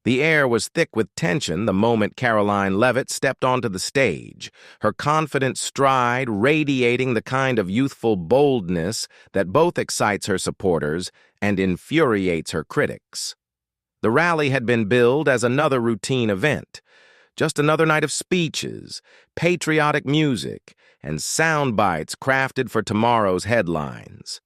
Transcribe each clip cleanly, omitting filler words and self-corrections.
The air was thick with tension the moment Karoline Leavitt stepped onto the stage, her confident stride radiating the kind of youthful boldness that both excites her supporters and infuriates her critics. The rally had been billed as another routine event, just another night of speeches, patriotic music, and sound bites crafted for tomorrow's headlines.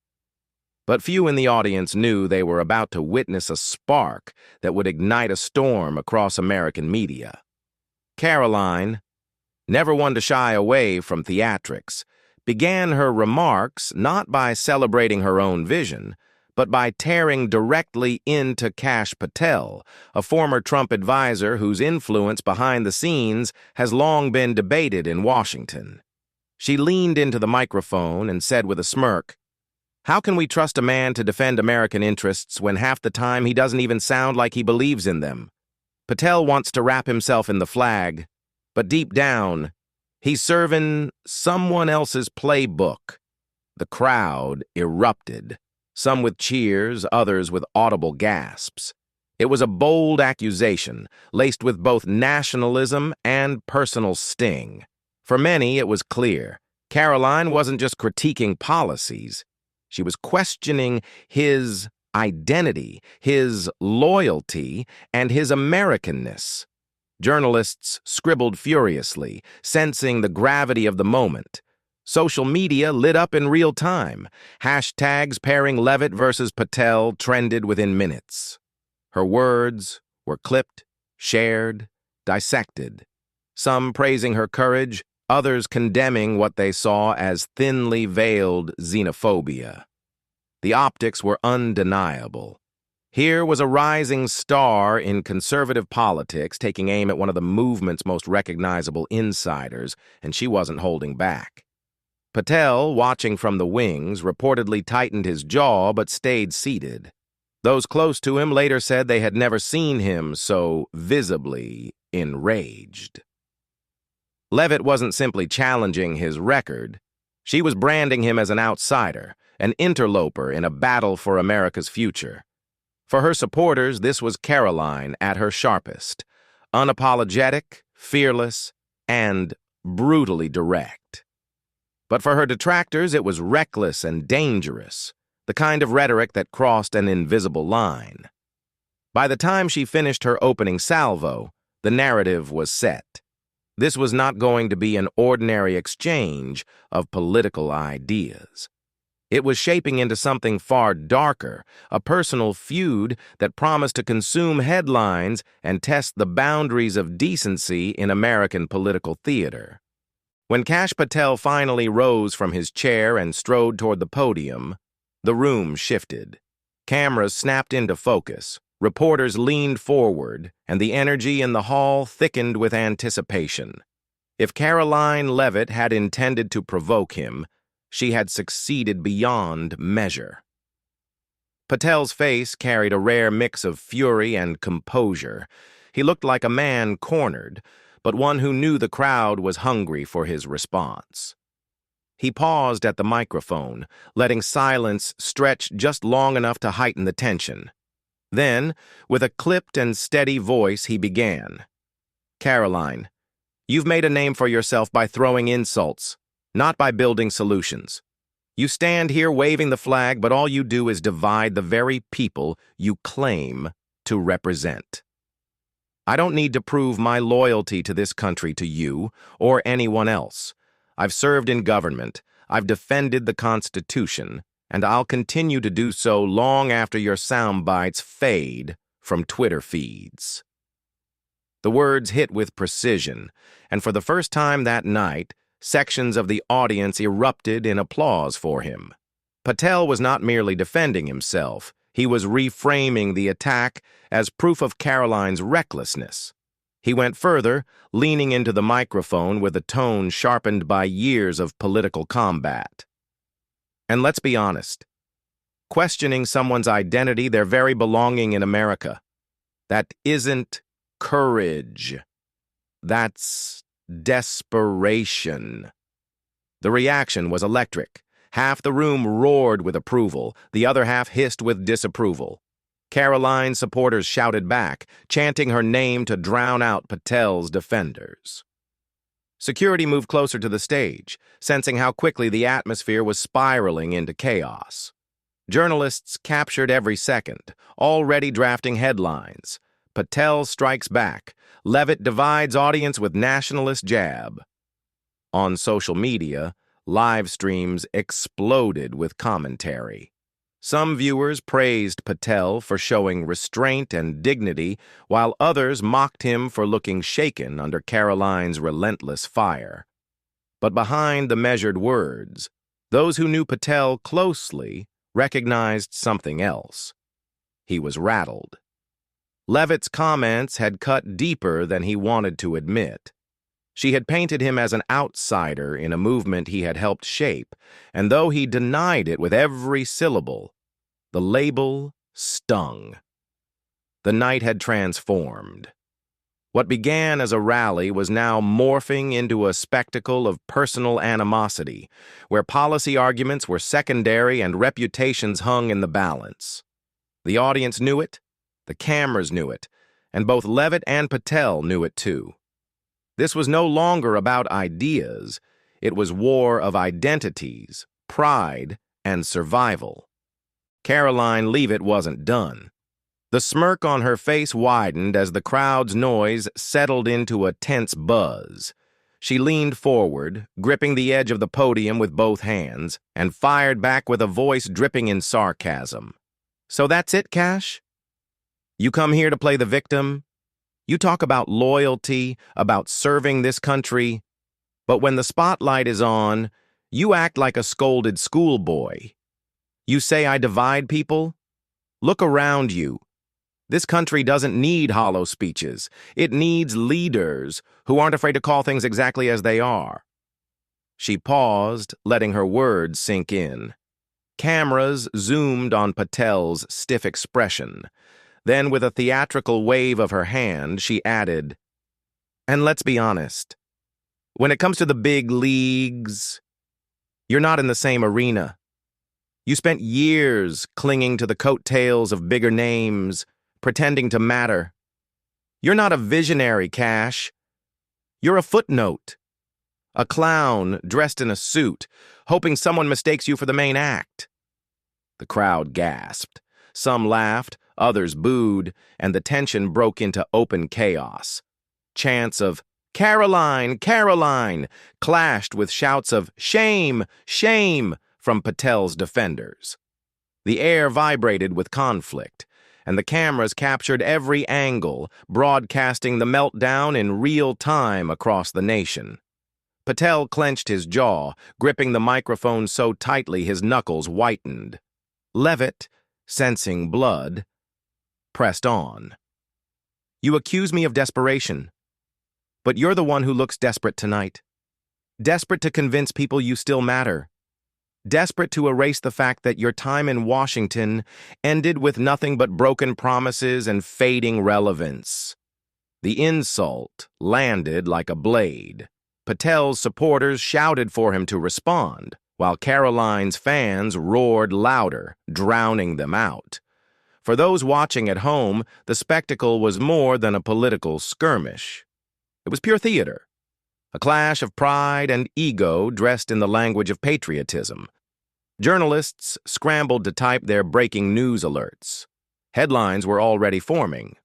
But few in the audience knew they were about to witness a spark that would ignite a storm across American media. Karoline, never one to shy away from theatrics, began her remarks not by celebrating her own vision, but by tearing directly into Kash Patel, a former Trump advisor whose influence behind the scenes has long been debated in Washington. She leaned into the microphone and said with a smirk, "How can we trust a man to defend American interests when half the time he doesn't even sound like he believes in them? Patel wants to wrap himself in the flag, but deep down, he's serving someone else's playbook." The crowd erupted, some with cheers, others with audible gasps. It was a bold accusation, laced with both nationalism and personal sting. For many, it was clear. Karoline wasn't just critiquing policies. She was questioning his identity, his loyalty, and his Americanness. Journalists scribbled furiously, sensing the gravity of the moment. Social media lit up in real time. Hashtags pairing Leavitt versus Patel trended within minutes. Her words were clipped, shared, dissected. Some praising her courage, others condemning what they saw as thinly veiled xenophobia. The optics were undeniable. Here was a rising star in conservative politics taking aim at one of the movement's most recognizable insiders, and she wasn't holding back. Patel, watching from the wings, reportedly tightened his jaw but stayed seated. Those close to him later said they had never seen him so visibly enraged. Leavitt wasn't simply challenging his record. She was branding him as an outsider, an interloper in a battle for America's future. For her supporters, this was Karoline at her sharpest, unapologetic, fearless, and brutally direct. But for her detractors, it was reckless and dangerous, the kind of rhetoric that crossed an invisible line. By the time she finished her opening salvo, the narrative was set. This was not going to be an ordinary exchange of political ideas. It was shaping into something far darker, a personal feud that promised to consume headlines and test the boundaries of decency in American political theater. When Kash Patel finally rose from his chair and strode toward the podium, the room shifted. Cameras snapped into focus. Reporters leaned forward, and the energy in the hall thickened with anticipation. If Karoline Leavitt had intended to provoke him, she had succeeded beyond measure. Patel's face carried a rare mix of fury and composure. He looked like a man cornered, but one who knew the crowd was hungry for his response. He paused at the microphone, letting silence stretch just long enough to heighten the tension. Then, with a clipped and steady voice, he began. "Karoline, you've made a name for yourself by throwing insults, not by building solutions. You stand here waving the flag, but all you do is divide the very people you claim to represent. I don't need to prove my loyalty to this country to you or anyone else. I've served in government, I've defended the Constitution, and I'll continue to do so long after your sound bites fade from Twitter feeds." The words hit with precision, and for the first time that night, sections of the audience erupted in applause for him. Patel was not merely defending himself, he was reframing the attack as proof of Karoline's recklessness. He went further, leaning into the microphone with a tone sharpened by years of political combat. And let's be honest, questioning someone's identity, their very belonging in America, that isn't courage. That's desperation. The reaction was electric. Half the room roared with approval, the other half hissed with disapproval. Karoline supporters shouted back, chanting her name to drown out Patel's defenders. Security moved closer to the stage, sensing how quickly the atmosphere was spiraling into chaos. Journalists captured every second, already drafting headlines. Patel strikes back. Leavitt divides audience with nationalist jab. On social media, live streams exploded with commentary. Some viewers praised Patel for showing restraint and dignity, while others mocked him for looking shaken under Karoline's relentless fire. But behind the measured words, those who knew Patel closely recognized something else. He was rattled. Leavitt's comments had cut deeper than he wanted to admit. She had painted him as an outsider in a movement he had helped shape, and though he denied it with every syllable, the label stung. The night had transformed. What began as a rally was now morphing into a spectacle of personal animosity, where policy arguments were secondary and reputations hung in the balance. The audience knew it, the cameras knew it, and both Leavitt and Patel knew it too. This was no longer about ideas, it was war of identities, pride, and survival. Karoline Leavitt wasn't done. The smirk on her face widened as the crowd's noise settled into a tense buzz. She leaned forward, gripping the edge of the podium with both hands, and fired back with a voice dripping in sarcasm. "So that's it, Kash? You come here to play the victim? You talk about loyalty, about serving this country, but when the spotlight is on, you act like a scolded schoolboy. You say I divide people? Look around you. This country doesn't need hollow speeches. It needs leaders who aren't afraid to call things exactly as they are." She paused, letting her words sink in. Cameras zoomed on Patel's stiff expression. Then, with a theatrical wave of her hand, she added, "And let's be honest. When it comes to the big leagues, you're not in the same arena. You spent years clinging to the coattails of bigger names, pretending to matter. You're not a visionary, Kash. You're a footnote. A clown dressed in a suit, hoping someone mistakes you for the main act." The crowd gasped. Some laughed, others booed, and the tension broke into open chaos. Chants of "Karoline, Karoline" clashed with shouts of "Shame, shame" from Patel's defenders. The air vibrated with conflict, and the cameras captured every angle, broadcasting the meltdown in real time across the nation. Patel clenched his jaw, gripping the microphone so tightly his knuckles whitened. Leavitt, sensing blood, pressed on. "You accuse me of desperation, but you're the one who looks desperate tonight. Desperate to convince people you still matter. Desperate to erase the fact that your time in Washington ended with nothing but broken promises and fading relevance." The insult landed like a blade. Patel's supporters shouted for him to respond, while Karoline's fans roared louder, drowning them out. For those watching at home, the spectacle was more than a political skirmish. It was pure theater, a clash of pride and ego dressed in the language of patriotism. Journalists scrambled to type their breaking news alerts. Headlines were already forming.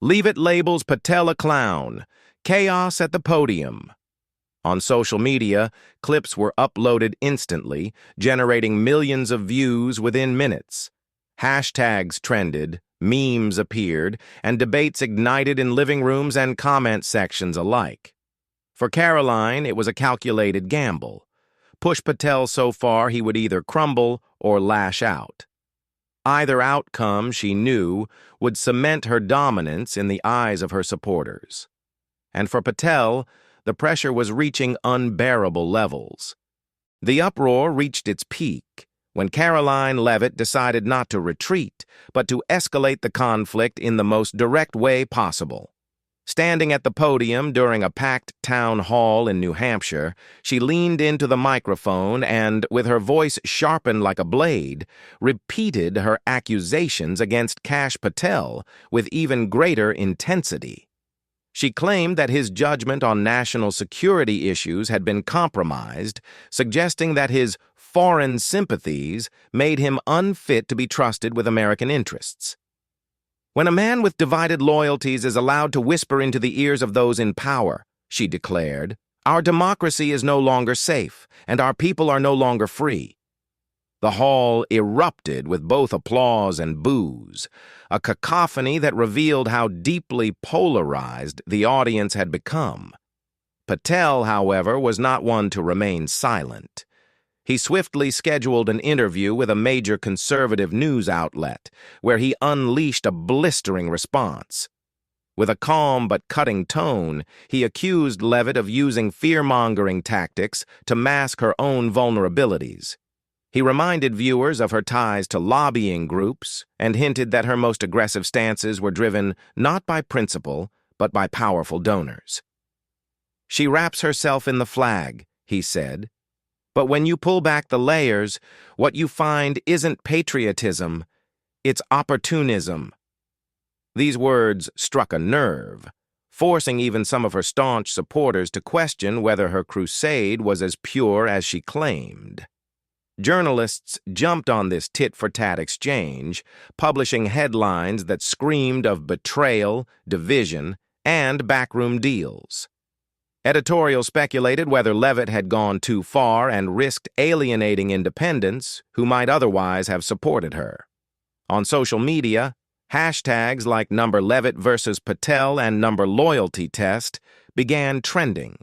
"Leavitt labels Patel a clown. Chaos at the podium." On social media, clips were uploaded instantly, generating millions of views within minutes. Hashtags trended, memes appeared, and debates ignited in living rooms and comment sections alike. For Karoline, it was a calculated gamble. Push Patel so far he would either crumble or lash out. Either outcome, she knew, would cement her dominance in the eyes of her supporters. And for Patel, the pressure was reaching unbearable levels. The uproar reached its peak when Karoline Leavitt decided not to retreat, but to escalate the conflict in the most direct way possible. Standing at the podium during a packed town hall in New Hampshire, she leaned into the microphone and, with her voice sharpened like a blade, repeated her accusations against Kash Patel with even greater intensity. She claimed that his judgment on national security issues had been compromised, suggesting that his foreign sympathies made him unfit to be trusted with American interests. "When a man with divided loyalties is allowed to whisper into the ears of those in power," she declared, "our democracy is no longer safe, and our people are no longer free." The hall erupted with both applause and boos, a cacophony that revealed how deeply polarized the audience had become. Patel, however, was not one to remain silent. He swiftly scheduled an interview with a major conservative news outlet, where he unleashed a blistering response. With a calm but cutting tone, he accused Leavitt of using fear-mongering tactics to mask her own vulnerabilities. He reminded viewers of her ties to lobbying groups and hinted that her most aggressive stances were driven not by principle, but by powerful donors. "She wraps herself in the flag," he said. "But when you pull back the layers, what you find isn't patriotism, it's opportunism." These words struck a nerve, forcing even some of her staunch supporters to question whether her crusade was as pure as she claimed. Journalists jumped on this tit-for-tat exchange, publishing headlines that screamed of betrayal, division, and backroom deals. Editorial speculated whether Leavitt had gone too far and risked alienating independents who might otherwise have supported her. On social media, hashtags like #Leavitt versus Patel and #Loyalty Test began trending,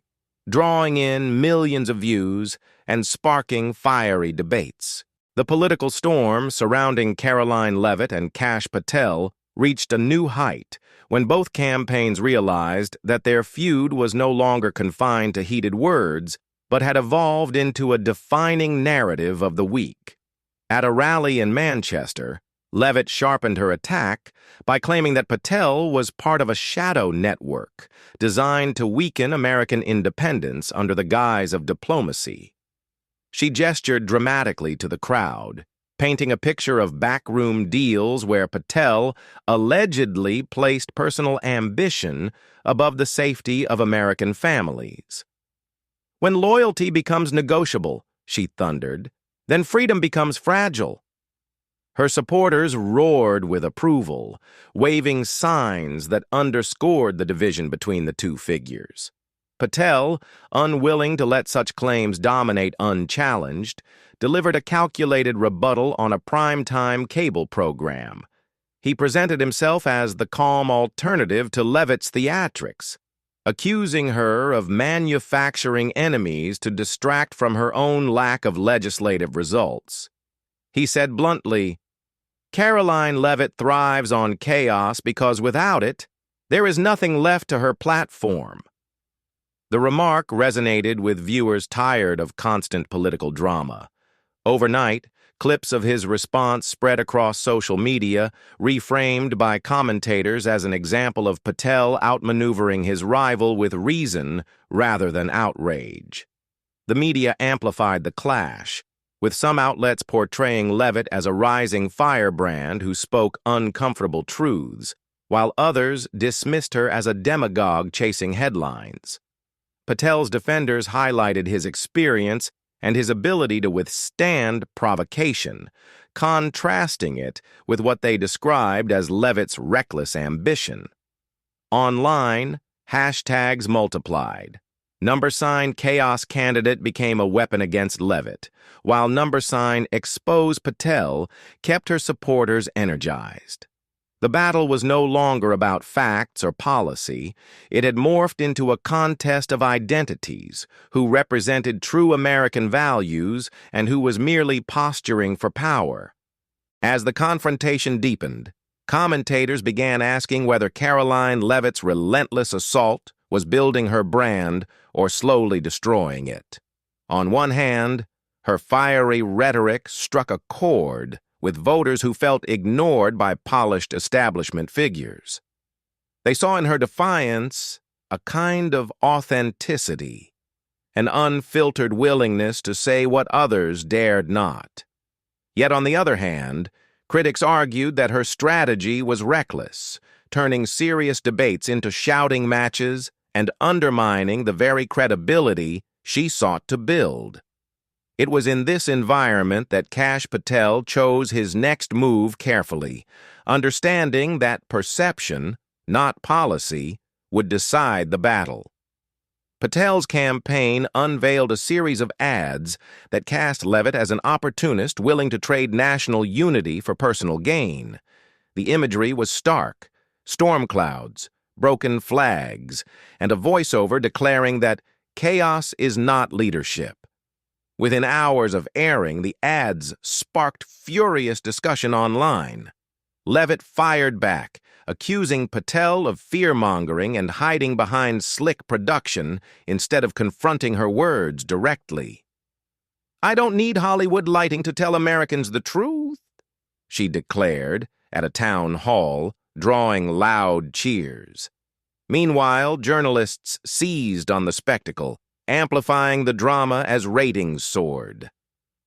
drawing in millions of views and sparking fiery debates. The political storm surrounding Karoline Leavitt and Kash Patel reached a new height when both campaigns realized that their feud was no longer confined to heated words, but had evolved into a defining narrative of the week. At a rally in Manchester, Leavitt sharpened her attack by claiming that Patel was part of a shadow network designed to weaken American independence under the guise of diplomacy. She gestured dramatically to the crowd, painting a picture of backroom deals where Patel allegedly placed personal ambition above the safety of American families. "When loyalty becomes negotiable," she thundered, "then freedom becomes fragile." Her supporters roared with approval, waving signs that underscored the division between the two figures. Patel, unwilling to let such claims dominate unchallenged, delivered a calculated rebuttal on a primetime cable program. He presented himself as the calm alternative to Leavitt's theatrics, accusing her of manufacturing enemies to distract from her own lack of legislative results. He said bluntly, "Karoline Leavitt thrives on chaos because without it, there is nothing left to her platform." The remark resonated with viewers tired of constant political drama. Overnight, clips of his response spread across social media, reframed by commentators as an example of Patel outmaneuvering his rival with reason rather than outrage. The media amplified the clash, with some outlets portraying Leavitt as a rising firebrand who spoke uncomfortable truths, while others dismissed her as a demagogue chasing headlines. Patel's defenders highlighted his experience and his ability to withstand provocation, contrasting it with what they described as Leavitt's reckless ambition. Online, hashtags multiplied. #Chaos Candidate became a weapon against Leavitt, while #Expose Patel kept her supporters energized. The battle was no longer about facts or policy. It had morphed into a contest of identities, who represented true American values and who was merely posturing for power. As the confrontation deepened, commentators began asking whether Karoline Leavitt's relentless assault was building her brand or slowly destroying it. On one hand, her fiery rhetoric struck a chord with voters who felt ignored by polished establishment figures. They saw in her defiance a kind of authenticity, an unfiltered willingness to say what others dared not. Yet on the other hand, critics argued that her strategy was reckless, turning serious debates into shouting matches and undermining the very credibility she sought to build. It was in this environment that Kash Patel chose his next move carefully, understanding that perception, not policy, would decide the battle. Patel's campaign unveiled a series of ads that cast Leavitt as an opportunist willing to trade national unity for personal gain. The imagery was stark: storm clouds, broken flags, and a voiceover declaring that chaos is not leadership. Within hours of airing, the ads sparked furious discussion online. Leavitt fired back, accusing Patel of fear-mongering and hiding behind slick production instead of confronting her words directly. "I don't need Hollywood lighting to tell Americans the truth," she declared at a town hall, drawing loud cheers. Meanwhile, journalists seized on the spectacle, amplifying the drama as ratings soared.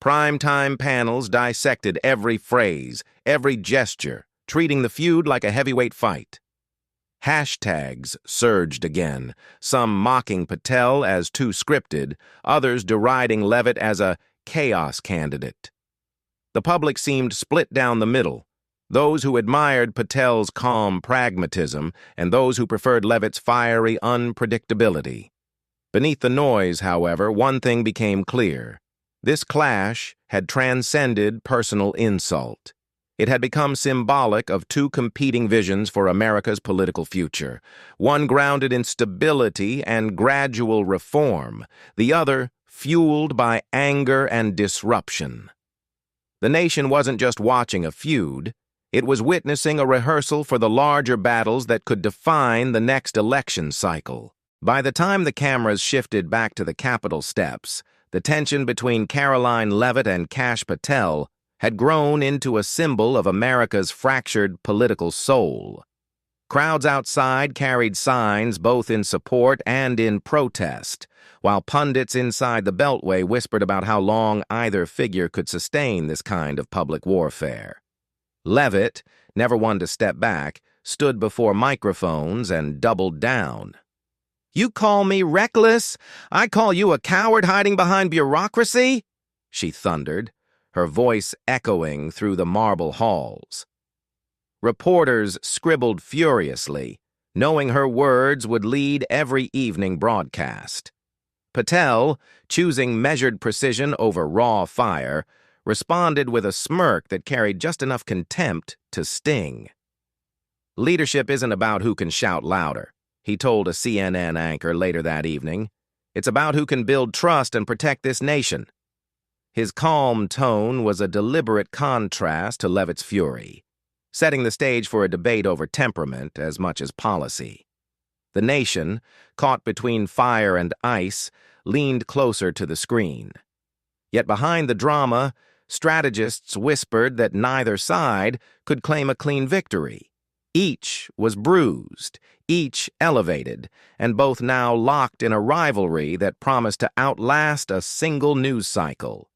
Primetime panels dissected every phrase, every gesture, treating the feud like a heavyweight fight. Hashtags surged again, some mocking Patel as too scripted, others deriding Leavitt as a chaos candidate. The public seemed split down the middle, those who admired Patel's calm pragmatism and those who preferred Leavitt's fiery unpredictability. Beneath the noise, however, one thing became clear. This clash had transcended personal insult. It had become symbolic of two competing visions for America's political future, one grounded in stability and gradual reform, the other fueled by anger and disruption. The nation wasn't just watching a feud, it was witnessing a rehearsal for the larger battles that could define the next election cycle. By the time the cameras shifted back to the Capitol steps, the tension between Karoline Leavitt and Kash Patel had grown into a symbol of America's fractured political soul. Crowds outside carried signs both in support and in protest, while pundits inside the Beltway whispered about how long either figure could sustain this kind of public warfare. Leavitt, never one to step back, stood before microphones and doubled down. "You call me reckless? I call you a coward hiding behind bureaucracy?" she thundered, her voice echoing through the marble halls. Reporters scribbled furiously, knowing her words would lead every evening broadcast. Patel, choosing measured precision over raw fire, responded with a smirk that carried just enough contempt to sting. "Leadership isn't about who can shout louder," he told a CNN anchor later that evening. "It's about who can build trust and protect this nation." His calm tone was a deliberate contrast to Leavitt's fury, setting the stage for a debate over temperament as much as policy. The nation, caught between fire and ice, leaned closer to the screen. Yet behind the drama, strategists whispered that neither side could claim a clean victory. Each was bruised, each elevated, and both now locked in a rivalry that promised to outlast a single news cycle.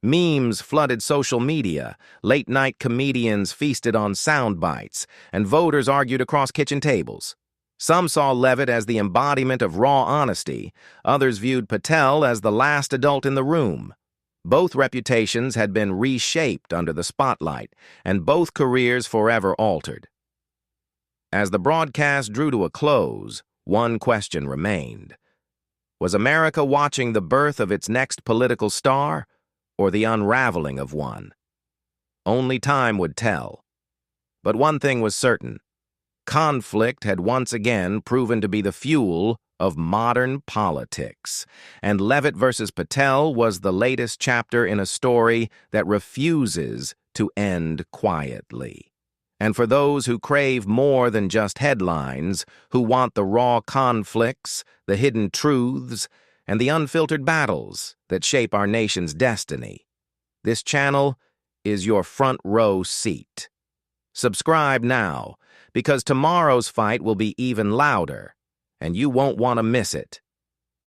Memes flooded social media, late-night comedians feasted on sound bites, and voters argued across kitchen tables. Some saw Leavitt as the embodiment of raw honesty, others viewed Patel as the last adult in the room. Both reputations had been reshaped under the spotlight, and both careers forever altered. As the broadcast drew to a close, one question remained. Was America watching the birth of its next political star, or the unraveling of one? Only time would tell. But one thing was certain. Conflict had once again proven to be the fuel of modern politics, and Leavitt versus Patel was the latest chapter in a story that refuses to end quietly. And for those who crave more than just headlines, who want the raw conflicts, the hidden truths, and the unfiltered battles that shape our nation's destiny, this channel is your front row seat. Subscribe now, because tomorrow's fight will be even louder, and you won't want to miss it.